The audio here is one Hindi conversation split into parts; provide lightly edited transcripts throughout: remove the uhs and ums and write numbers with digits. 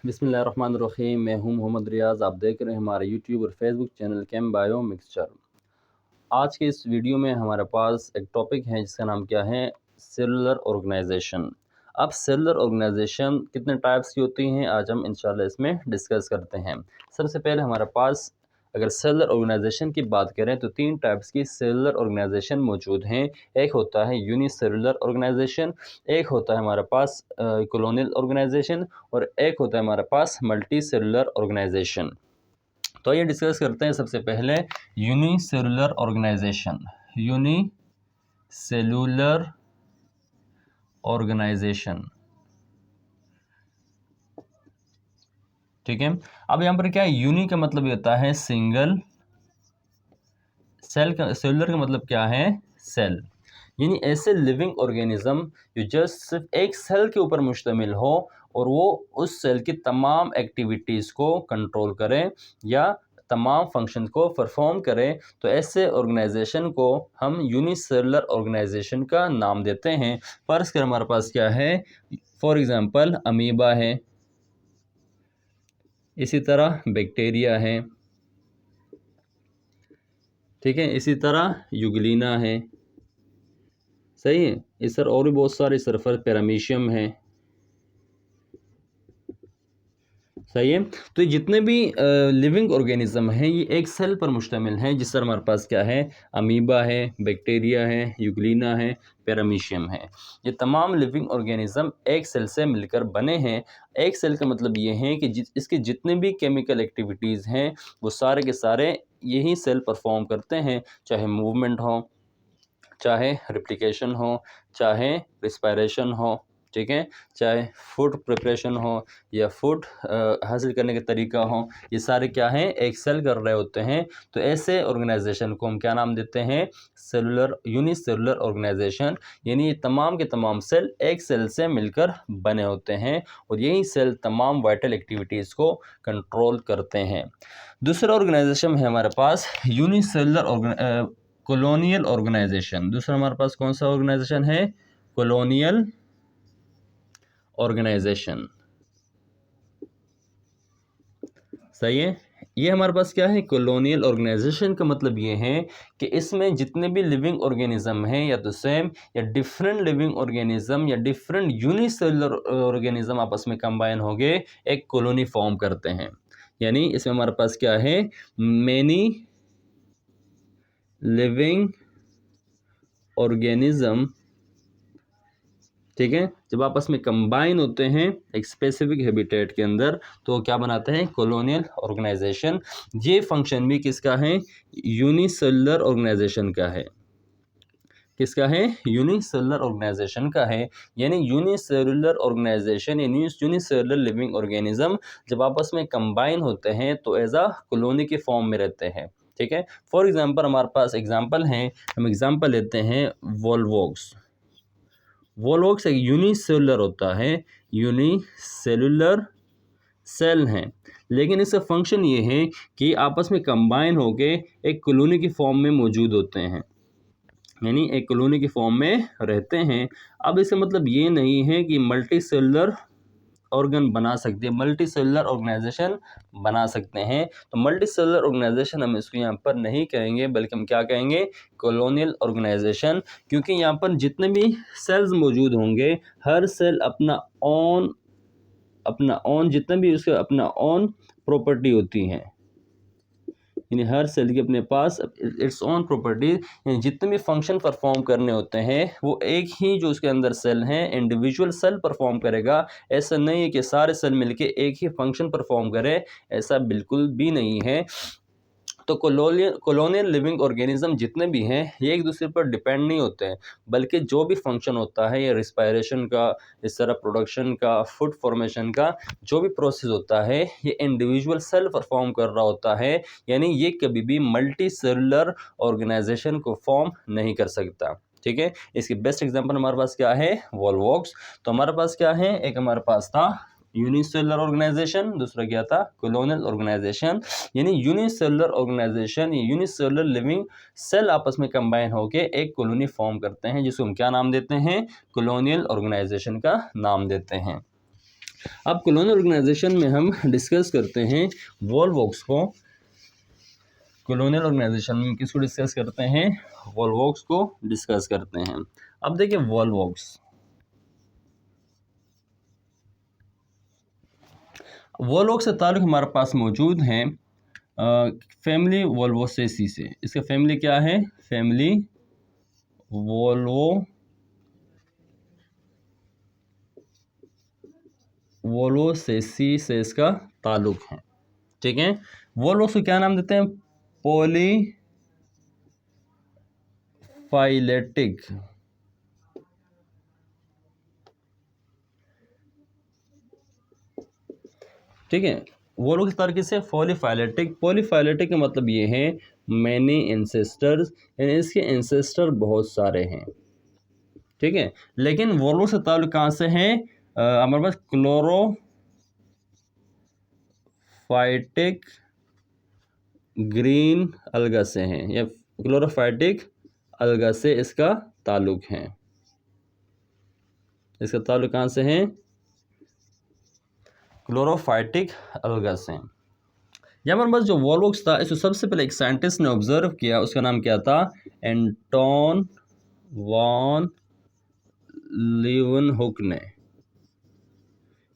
बिस्मिल्लाहिर्रहमानिर्रहीम। मैं हूं मोहम्मद रियाज़। आप देख रहे हैं हमारे यूट्यूब और फेसबुक चैनल केम बायो मिक्सचर। आज के इस वीडियो में हमारे पास एक टॉपिक है जिसका नाम क्या है, सेलुलर ऑर्गेनाइजेशन। अब सेलुलर ऑर्गेनाइजेशन कितने टाइप्स की होती हैं, आज हम इंशाल्लाह इसमें डिस्कस करते हैं। सबसे पहले हमारे पास अगर सेलुलर ऑर्गेनाइजेशन की बात करें तो तीन टाइप्स की सेलुलर ऑर्गेनाइजेशन मौजूद हैं। एक होता है यूनिसेलुलर ऑर्गेनाइजेशन, एक होता है हमारे पास कॉलोनियल ऑर्गेनाइजेशन और एक होता है हमारे पास मल्टी सेलुलर ऑर्गेनाइजेशन। तो ये डिस्कस करते हैं सबसे पहले यूनिसेलुलर ऑर्गेनाइजेशन। यूनिसेलुलर ऑर्गेनाइजेशन, ठीक है। अब यहाँ पर क्या है, यूनि का मतलब ये होता है सिंगल, सेल का सेलुलर का मतलब क्या है, सेल। यानी ऐसे लिविंग ऑर्गेनिज्म जो जस्ट सिर्फ एक सेल के ऊपर मुश्तमिल हो और वो उस सेल की तमाम एक्टिविटीज़ को कंट्रोल करें या तमाम फंक्शन को परफॉर्म करें, तो ऐसे ऑर्गेनाइजेशन को हम यूनिसेलुलर ऑर्गेनाइजेशन का नाम देते हैं। फर्ज कर हमारे पास क्या है, फॉर एग्जांपल अमीबा है, इसी तरह बैक्टीरिया है, ठीक है, इसी तरह यूग्लिना है, सही है। इस तरह और भी बहुत सारे सरफर पैरामीशियम है, सही है। तो ये जितने भी लिविंग ऑर्गेनिज्म हैं ये एक सेल पर मुश्तमिल हैं। जिस तरह हमारे पास क्या है, अमीबा है, बैक्टीरिया है, यूग्लिना है, पैरामीशियम है। ये तमाम लिविंग ऑर्गेनिज्म एक सेल से मिलकर बने हैं। एक सेल का मतलब ये है कि इसके जितने भी केमिकल एक्टिविटीज़ हैं वो सारे के सारे यही सेल परफॉर्म करते हैं, चाहे मूवमेंट हो, चाहे रिप्लिकेशन हो, चाहे रिस्पायरेशन हो, ठीक है, चाहे फूड प्रिपरेशन हो या फूड हासिल करने का तरीका हो, ये सारे क्या हैं, एक सेल कर रहे होते हैं। तो ऐसे ऑर्गेनाइजेशन को हम क्या नाम देते हैं, सेलुलर यूनिसेलुलर ऑर्गेनाइजेशन। यानी ये तमाम के तमाम सेल एक सेल से मिलकर बने होते हैं और यही सेल तमाम वाइटल एक्टिविटीज़ को कंट्रोल करते हैं। दूसरा ऑर्गेनाइजेशन है हमारे पास यूनिसेलुलर कॉलोनियल ऑर्गेनाइजेशन। दूसरा हमारे पास कौन सा ऑर्गेनाइजेशन है, कॉलोनियल ऑर्गेनाइजेशन, सही है। ये हमारे पास क्या है, कॉलोनियल ऑर्गेनाइजेशन का मतलब ये है कि इसमें जितने भी लिविंग ऑर्गेनिज्म हैं या तो सेम या डिफरेंट लिविंग ऑर्गेनिज्म या डिफरेंट यूनिसेलुलर ऑर्गेनिज्म आपस में कंबाइन हो गए एक कॉलोनी फॉर्म करते हैं। यानी इसमें हमारे पास क्या है, मैनी लिविंग ऑर्गेनिज्म, ठीक है, जब आपस में कंबाइन होते हैं एक स्पेसिफिक हैबिटेट के अंदर तो क्या बनाते हैं, कॉलोनियल ऑर्गेनाइजेशन। ये फंक्शन भी किसका है, यूनिसेलुलर ऑर्गेनाइजेशन का है। किसका है, यूनिसेलुलर ऑर्गेनाइजेशन का है। यानी यूनिसेलुलर ऑर्गेनाइजेशन यानी यूनिसेलुलर लिविंग ऑर्गेनिज्म जब आपस में कंबाइन होते हैं तो एज अ कॉलोनी के फॉर्म में रहते हैं, ठीक है। फॉर एग्जांपल हमारे पास एग्जांपल हैं, हम एग्जांपल लेते हैं वोल्वोक्स। वोल्वोक्स एक यूनिसेलुलर होता है, यूनिसेलुलर सेल हैं, लेकिन इसका फंक्शन ये है कि आपस में कंबाइन होके एक कॉलोनी की फॉर्म में मौजूद होते हैं, यानी एक कॉलोनी की फॉर्म में रहते हैं। अब इसका मतलब ये नहीं है कि मल्टी सेलुलर ऑर्गन बना सकते हैं, मल्टी सेलुलर ऑर्गेनाइजेशन बना सकते हैं। तो मल्टी सेलुलर ऑर्गेनाइजेशन हम इसको यहाँ पर नहीं कहेंगे, बल्कि हम क्या कहेंगे, कॉलोनियल ऑर्गेनाइजेशन। क्योंकि यहाँ पर जितने भी सेल्स मौजूद होंगे हर सेल अपना ओन जितने भी उसके अपना ओन प्रॉपर्टी होती हैं, यानी हर सेल के अपने पास इट्स ओन प्रॉपर्टी, यानी जितने भी फंक्शन परफॉर्म करने होते हैं वो एक ही जो उसके अंदर सेल हैं इंडिविजुअल सेल परफॉर्म करेगा। ऐसा नहीं है कि सारे सेल मिलके एक ही फंक्शन परफॉर्म करें, ऐसा बिल्कुल भी नहीं है। तो कॉलोनियल लिविंग ऑर्गेनिज्म जितने भी हैं ये एक दूसरे पर डिपेंड नहीं होते हैं, बल्कि जो भी फंक्शन होता है ये रिस्पायरेशन का, इस तरह प्रोडक्शन का, फूड फॉर्मेशन का जो भी प्रोसेस होता है ये इंडिविजुअल सेल परफॉर्म कर रहा होता है। यानी ये कभी भी मल्टी सेलुलर ऑर्गेनाइजेशन को फॉर्म नहीं कर सकता, ठीक है। इसकी बेस्ट एग्जांपल हमारे पास क्या है, वोल्वोक्स। तो हमारे पास क्या है, एक हमारे पास था यूनिसेलुलर ऑर्गेनाइजेशन, दूसरा क्या था, कॉलोनियल ऑर्गेनाइजेशन। यानी unicellular organization, unicellular living cell आपस में कंबाइन होकर एक कॉलोनी फॉर्म करते हैं जिसको हम क्या नाम देते हैं, कॉलोनियल ऑर्गेनाइजेशन का नाम देते हैं। अब कॉलोनियल ऑर्गेनाइजेशन में हम डिस्कस करते हैं वॉल्वॉक्स को। कॉलोनियल ऑर्गेनाइजेशन में किसको डिस्कस करते हैं? वॉल्वॉक्स को डिस्कस करते हैं। अब देखिए वॉल्वॉक्स से ताल्लुक हमारे पास मौजूद हैं फैमिली वोल्वोसेसी से। इसका फैमिली क्या है? फैमिली वोल्वोसेसी से इसका ताल्लुक है। ठीक है, वोल्वोक्स को क्या नाम देते हैं? पॉलीफाइलेटिक। ठीक है, वोल्वोक्स ताल्लुक से पॉलीफाइलेटिक। पॉलीफाइलेटिक का मतलब ये है मैनी एंसेस्टर्स, यानी इसके एंसेस्टर बहुत सारे हैं। ठीक है, लेकिन वोल्वोक्स से ताल्लुक कहाँ से है? हमारे पास क्लोरोफाइटिक ग्रीन अलगा से हैं, या क्लोरोफाइटिक अलगा से इसका ताल्लुक है। इसका ताल्लुक कहाँ से है? क्लोरोफाइटिक अलगा से। यहाँ पर बस जो वॉल्वॉक्स था, इसको सबसे पहले एक साइंटिस्ट ने ऑब्जर्व किया, उसका नाम क्या था? एंटोन वॉन लीवनहुक ने।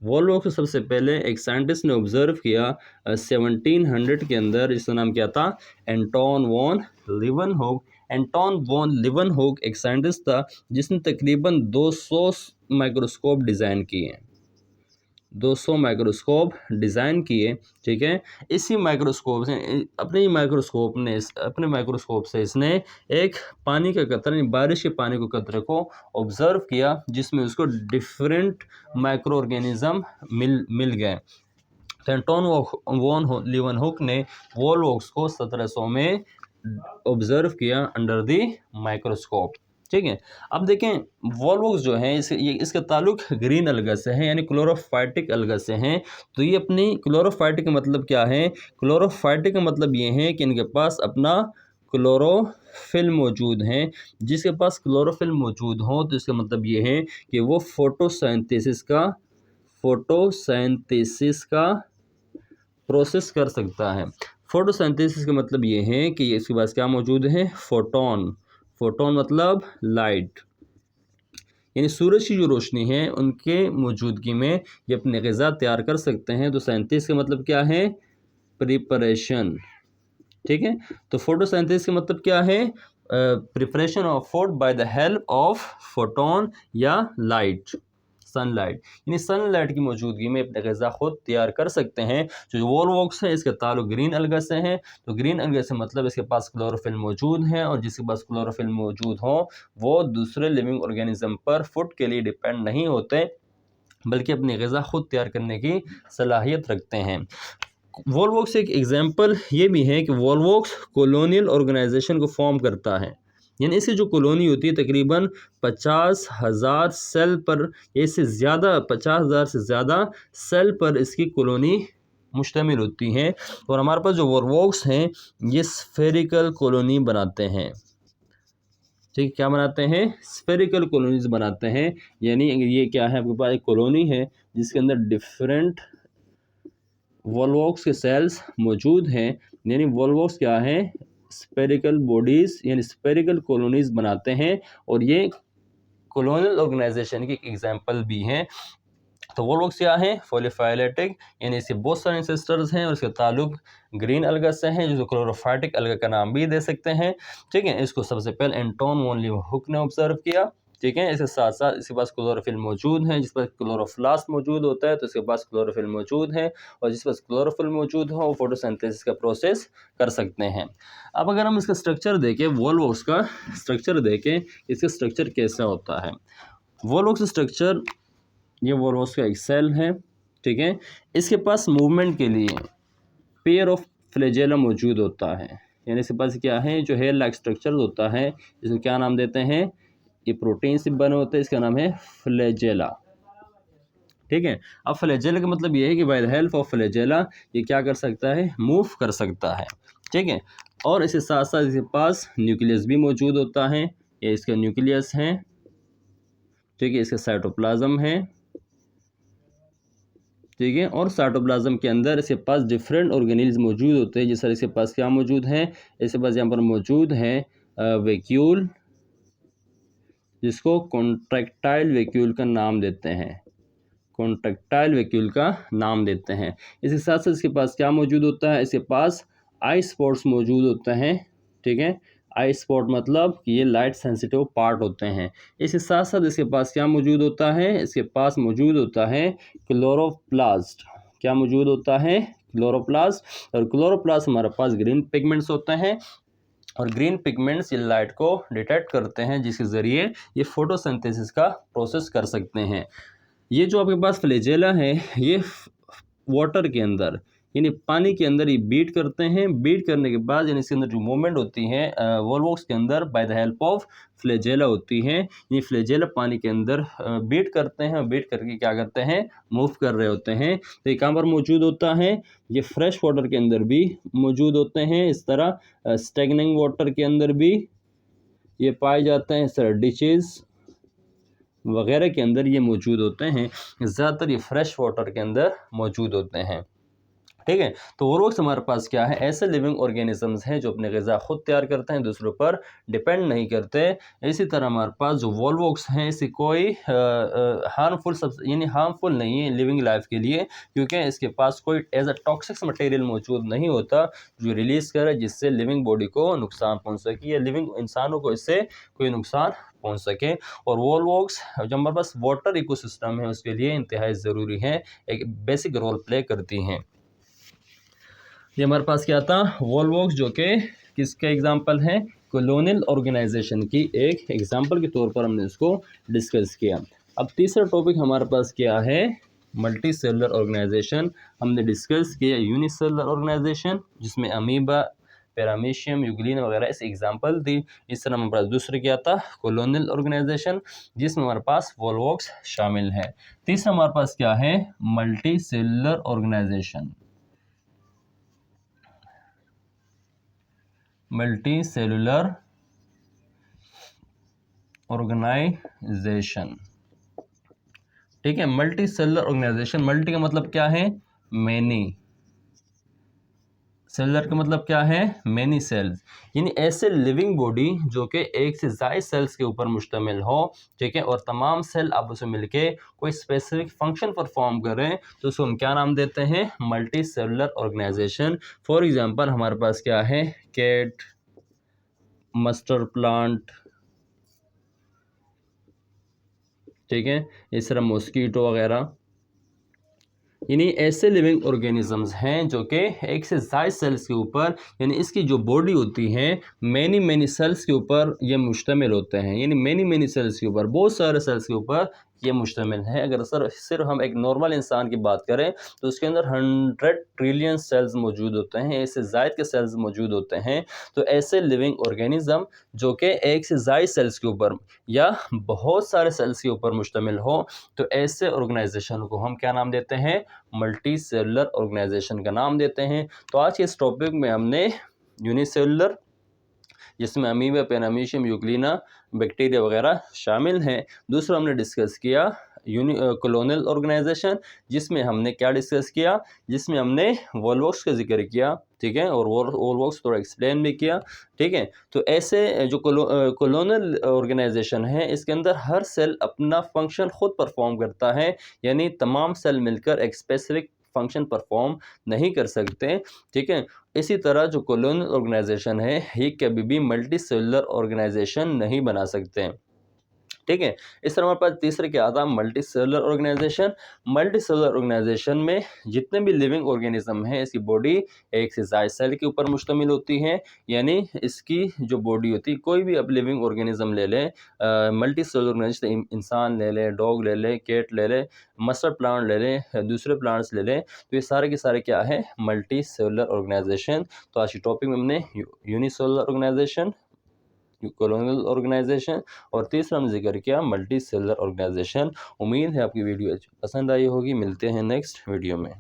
वॉल्वॉक्स को सबसे पहले एक साइंटिस्ट ने ऑब्जर्व किया 1700 के अंदर, जिसका नाम क्या था? Anton van Leeuwenhoek. Anton van Leeuwenhoek एक साइंटिस्ट था जिसने तकरीबन 200 माइक्रोस्कोप डिज़ाइन किए। 200 माइक्रोस्कोप डिज़ाइन किए। ठीक है, इसी माइक्रोस्कोप से अपने माइक्रोस्कोप से इसने एक पानी का कतरा, यानी बारिश के पानी के कतरे को ऑब्जर्व किया, जिसमें उसको डिफरेंट माइक्रो ऑर्गेनिज्म मिल गए। तो एंटोन वॉन लीवनहुक ने वॉल्वॉक्स को 1700 में ऑब्जर्व किया अंडर द माइक्रोस्कोप। ठीक है, अब देखें वॉल्वॉक्स जो है इसका ताल्लुक ग्रीन अलगा से है, यानी क्लोरोफाइटिक अलगा से हैं। तो ये अपनी क्लोरोफाइटिक का मतलब क्या है? क्लोरोफाइटिक का मतलब ये है कि इनके पास अपना क्लोरोफिल मौजूद हैं। जिसके पास क्लोरोफिल मौजूद हो तो इसका मतलब ये है कि वो फोटोसिंथेसिस का प्रोसेस कर सकता है। फोटोसिंथेसिस का मतलब ये है कि इसके पास क्या मौजूद है? फोटोन मतलब लाइट, यानी सूरज की जो रोशनी है उनके मौजूदगी में ये अपने ग़िज़ा तैयार कर सकते हैं। तो साइंटिस्ट का मतलब क्या है? प्रिपरेशन। ठीक है, तो फोटोसिंथेसिस का मतलब क्या है? Preparation of food by the help of photon या लाइट, सनलाइट। यानी सनलाइट की मौजूदगी में अपने ग़िज़ा खुद तैयार कर सकते हैं। जो वॉल्वॉक्स है इसका ताल्लुक ग्रीन अलगा से है। तो ग्रीन अलगा से मतलब इसके पास क्लोरोफिल मौजूद है, और जिसके पास क्लोरोफिल मौजूद हो वो दूसरे लिविंग ऑर्गेनिज्म पर फूड के लिए डिपेंड नहीं होते, बल्कि अपनी ग़िज़ा खुद तैयार करने की सलाहियत रखते हैं। वॉल्वॉक्स एक एग्जांपल ये भी है कि वॉल्वॉक्स कॉलोनियल ऑर्गेनाइजेशन को फॉर्म करता है, यानी इसकी जो कॉलोनी होती है तकरीबन 50,000 सेल पर, इससे ज़्यादा 50,000 से ज़्यादा सेल पर इसकी कॉलोनी मुश्तमिल होती हैं। और हमारे पास जो वॉल्वॉक्स हैं ये स्फेरिकल कॉलोनी बनाते हैं। ठीक, क्या बनाते हैं? स्फेरिकल कॉलोनीज बनाते हैं। यानी ये क्या है? आपके पास एक कॉलोनी है जिसके अंदर डिफरेंट वॉल्वॉक्स के सेल्स मौजूद हैं। यानी वॉल्वॉक्स क्या है? स्फेरिकल बॉडीज़ यानी स्फेरिकल कॉलोनीज़ बनाते हैं, और ये कॉलोनियल ऑर्गेनाइजेशन की एग्जांपल भी हैं। तो वॉल्वॉक्स क्या है? पॉलीफाइलेटिक, यानी इसके बहुत सारे एंसेस्टर्स हैं और इसका ताल्लुक ग्रीन अलगा से है, जिसको क्लोरोफाइटिक अलगा का नाम भी दे सकते हैं। ठीक है, इसको सबसे पहले एंटोन वॉन लीवनहुक ने ऑब्जर्व किया। ठीक है, इसके साथ साथ इसके पास क्लोरोफिल मौजूद है, जिस पर क्लोरोप्लास्ट मौजूद होता है, तो इसके पास क्लोरोफिल मौजूद है, और जिस पास क्लोरोफिल मौजूद हो वो फोटोसिंथेसिस का प्रोसेस कर सकते हैं। अब अगर हम इसका स्ट्रक्चर देखें, वॉल्वॉक्स का स्ट्रक्चर देखें, इसका स्ट्रक्चर कैसा होता है? वॉल्वॉक्स स्ट्रक्चर, ये वॉल्वॉक्स का एक सेल है। ठीक है, इसके पास मूवमेंट के लिए पेयर ऑफ फ्लैजेला मौजूद होता है, यानी इसके पास क्या है? जो हेयर लाइक स्ट्रक्चर होता है, इसको क्या नाम देते हैं? ये प्रोटीन से बने होते हैं, इसका नाम है फ्लैजेला। ठीक है, अब फ्लैजेला का मतलब ये है कि by the help of flagella ये क्या कर सकता है? मूव कर सकता है। ठीक है, और इसके साथ साथ इसके पास न्यूक्लियस भी मौजूद होता है, ये इसका न्यूक्लियस है। ठीक है, इसका साइटोप्लाज्म है, ठीक है। और साइटोप्लाज्म के अंदर इसके पास डिफरेंट ऑर्गेनेल्स मौजूद होते हैं। जिस तरह इसके पास क्या मौजूद है, इसके पास यहाँ पर मौजूद है वैक्यूल, जिसको कॉन्ट्रैक्टाइल वैक्यूल का नाम देते हैं, कॉन्ट्रैक्टाइल वैक्यूल का नाम देते हैं। इसके साथ साथ इसके पास क्या मौजूद होता है, इसके पास आई स्पॉट्स मौजूद होते हैं, ठीक है। आई स्पॉट मतलब कि ये लाइट सेंसिटिव पार्ट होते हैं। इसके साथ साथ इसके पास क्या मौजूद होता है, इसके पास मौजूद होता है क्लोरोप्लास्ट। क्या मौजूद होता है, क्लोरोप्लास्ट। और क्लोरोप्लास्ट हमारे पास ग्रीन पिगमेंट्स होते हैं, और ग्रीन पिगमेंट्स ये लाइट को डिटेक्ट करते हैं, जिसके ज़रिए ये फोटोसिंथेसिस का प्रोसेस कर सकते हैं। ये जो आपके पास फ्लैजेला है, ये वाटर के अंदर यानी पानी के अंदर ये बीट करते हैं। बीट करने के बाद यानी इसके अंदर जो मूवमेंट होती है वॉल्वॉक्स के अंदर by the help of flagella होती है। ये फ्लैजेला पानी के अंदर बीट करते हैं, और बीट करके क्या करते हैं, मूव कर रहे होते हैं। तो ये कहाँ पर मौजूद होता है, ये फ्रेश वाटर के अंदर भी मौजूद होते हैं, इस तरह स्टैग्निंग वाटर के अंदर भी ये पाए जाते हैं, इस तरह डिचेज़ वगैरह के अंदर ये मौजूद होते हैं। ज़्यादातर ये फ्रेश वाटर के अंदर मौजूद होते हैं, ठीक है। तो वॉल्वॉक्स हमारे पास क्या है, ऐसे लिविंग ऑर्गेनिजम्स हैं जो अपने ग़िज़ा खुद तैयार करते हैं, दूसरों पर डिपेंड नहीं करते। इसी तरह हमारे पास जो वॉल्वॉक्स हैं, इससे कोई हार्मफुल यानी हार्मफुल नहीं है लिविंग लाइफ के लिए, क्योंकि इसके पास कोई एज अ टॉक्सिक मटेरियल मौजूद नहीं होता जो रिलीज़ करे, जिससे लिविंग बॉडी को नुकसान पहुँच सके या लिविंग इंसानों को इससे कोई नुकसान पहुँच सके। और वॉल्वॉक्स जो हमारे पास वाटर इकोसिस्टम है उसके लिए इंतहाई ज़रूरी है, एक बेसिक रोल प्ले करती हैं। ये हमारे पास क्या था, वॉल्वॉक्स, जो कि किसके एग्जांपल हैं, कॉलोनियल ऑर्गेनाइजेशन की एक एग्जांपल के तौर पर हमने इसको डिस्कस किया। अब तीसरा टॉपिक हमारे पास क्या है, मल्टी सेलुलर ऑर्गेनाइजेशन। हमने डिस्कस किया यूनिसेलुलर ऑर्गेनाइजेशन, जिसमें अमीबा, पैरामीशियम, यूग्लिना वगैरह इस एग्जांपल दी। इस तरह हमारे पास दूसरा क्या था, कॉलोनियल ऑर्गेनाइजेशन, जिसमें हमारे पास वॉल्वॉक्स शामिल है। तीसरा हमारे पास क्या है, multi cellular organization, multi cellular organization, ठीक है। मल्टी सेलुलर ऑर्गेनाइजेशन, मल्टी का मतलब क्या है, मैनी, सेलुलर का मतलब क्या है, मैनी सेल्स, यानी ऐसे लिविंग बॉडी जो कि एक से ज़्यादा सेल्स के ऊपर मुश्तमिल हो, ठीक है, और तमाम सेल आपस में मिलके कोई स्पेसिफिक फंक्शन परफॉर्म करें, तो उसको हम क्या नाम देते हैं, multi cellular organization. For example हमारे पास क्या है, कैट, मस्टर्ड प्लांट, ठीक है, इस तरह मॉस्कीटो वगैरह, यानी ऐसे लिविंग ऑर्गेनिजम्स हैं जो कि एक से ज़्यादा सेल्स के ऊपर, यानी इसकी जो बॉडी होती है मैनी सेल्स के ऊपर ये मुश्तमिल होते हैं, यानी मैनी सेल्स के ऊपर, बहुत सारे सेल्स के ऊपर ये मुश्तमिल है। अगर सिर्फ हम एक नॉर्मल इंसान की बात करें तो उसके अंदर 100 ट्रिलियन सेल्स मौजूद होते हैं, इससे ज़ायद के सेल्स मौजूद होते हैं। तो ऐसे लिविंग ऑर्गेनिज़म जो कि एक से ज़ायद सेल्स के ऊपर या बहुत सारे सेल्स के ऊपर मुश्तमिल हो, तो ऐसे ऑर्गेनाइजेशन को हम क्या नाम देते हैं, मल्टी सेलुलर ऑर्गेनाइजेशन का नाम देते हैं। तो आज के इस टॉपिक में हमने यूनिसेलुलर, जिसमें अमीबा, पैरामीशियम, यूग्लिना, बैक्टीरिया वगैरह शामिल हैं। दूसरा हमने डिस्कस किया कॉलोनियल ऑर्गेनाइजेशन, जिसमें हमने क्या डिस्कस किया, जिसमें हमने वॉल्वॉक्स का जिक्र किया, ठीक है, और वॉल्वॉक्स थोड़ा एक्सप्लेन भी किया, ठीक है। तो ऐसे जो कॉलोनियल ऑर्गेनाइजेशन है, इसके अंदर हर सेल अपना फंक्शन खुद परफॉर्म करता है, यानी तमाम सेल मिलकर एक स्पेसिफिक फंक्शन परफॉर्म नहीं कर सकते, ठीक है। इसी तरह जो कॉलोनियल ऑर्गेनाइजेशन है, ये कभी भी मल्टी सेलुलर ऑर्गेनाइजेशन नहीं बना सकते हैं, ठीक है। इस तरह हमारे पास तीसरा क्या था, multi cellular organization. Multi cellular organization में जितने भी लिविंग ऑर्गेनिज्म हैं, इसकी बॉडी एक से ज़्यादा सेल के ऊपर मुश्तमिल होती है, यानी इसकी जो बॉडी होती है, कोई भी अब लिविंग ऑर्गेनिज्म ले लें, मल्टी सेलुलर ऑर्गेनाइजेशन, इंसान ले लें, डॉग ले लें, कैट ले लें, मस्टर्ड प्लांट ले लें, दूसरे प्लांट्स ले लें, तो ये सारे के सारे क्या है, मल्टी सेलुलर ऑर्गेनाइजेशन। तो आज की टॉपिक में हमने यूनिसेलुलर ऑर्गेनाइजेशन, कॉलोनियल ऑर्गेनाइजेशन, और तीसरा हमने जिक्र किया मल्टी सेलुलर ऑर्गेनाइजेशन। उम्मीद है आपकी वीडियो पसंद आई होगी। मिलते हैं नेक्स्ट वीडियो में।